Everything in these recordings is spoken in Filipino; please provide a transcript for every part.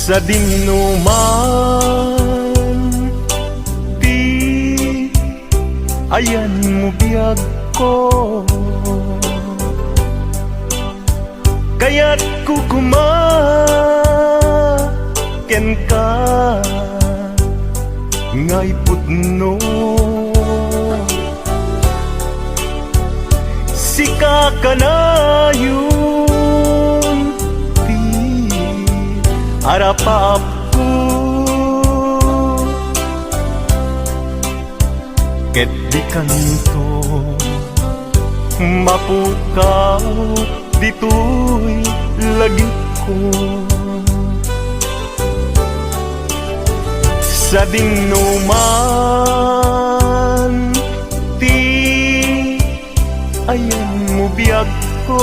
sa dinuman, di ayan mo biyag ko, kaya't kukumaken ka ngay putno. Sika ka na yun, di harapap ko, ket di kanto mapukaw dito'y lagip ko. Sa dinuman, di ayan mo biyag ko,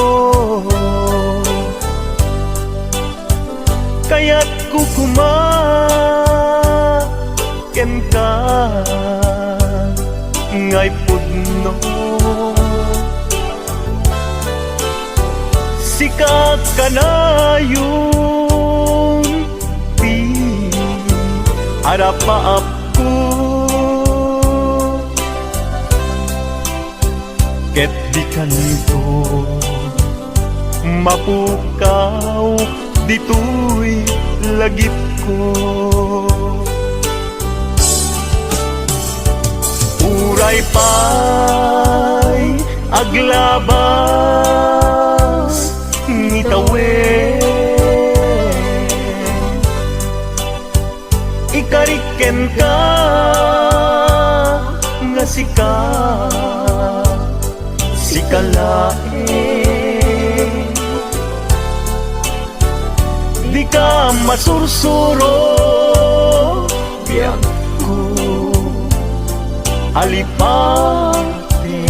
kaya't kukumaken ka ngay pudno. Sikat ka na yung di harapap ko, ket di kanto mapukaw dito'y lagip ko. Uray pa'y aglabas ngitawen, ikariken ka nga sikalain, di ka masursuro biyag ko alipate.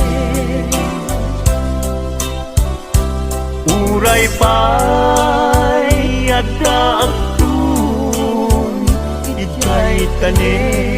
Uray pa'y adda agtun ikay tanin,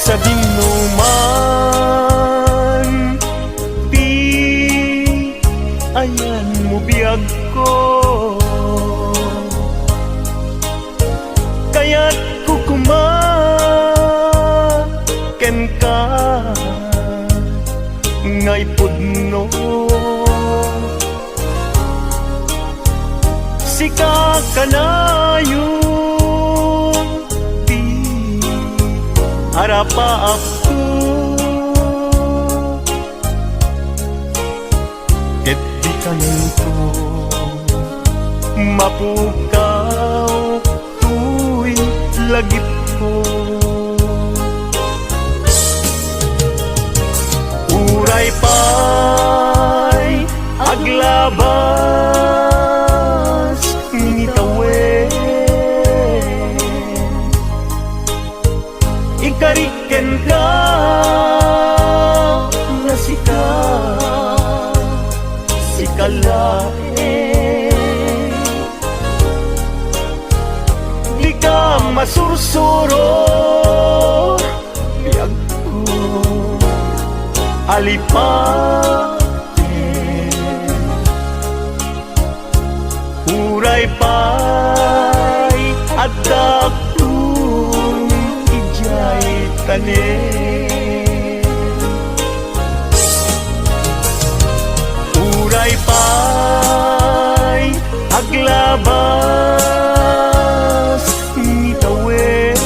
sa dinuman, di ayan mo biyag ko, kaya't kukumaken ka ngay pudno. Sika ka na yung di harapap ko, ket di kanto mapukaw tu'y lagip ko. Uray pa'y aglabas ngitawen, ikariken ka nga sikalain, di ka masursuro biyag ko alipate. Uray pa'y adda agtun ijay tanin, uray pa'y aglabas ngitawen,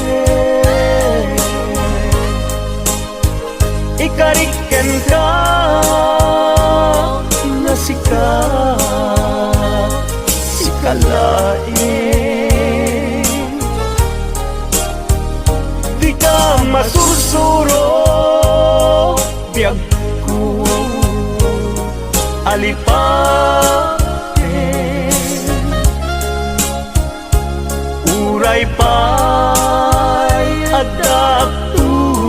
ikariken ka sikalain. Di ka masursuro, biyag ko alipain. Uray pa'y adaptun,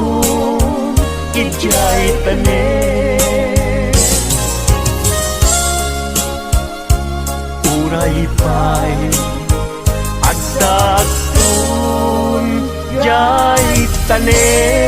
ijay tanen. Uray pa'y adaptun, jay tanen.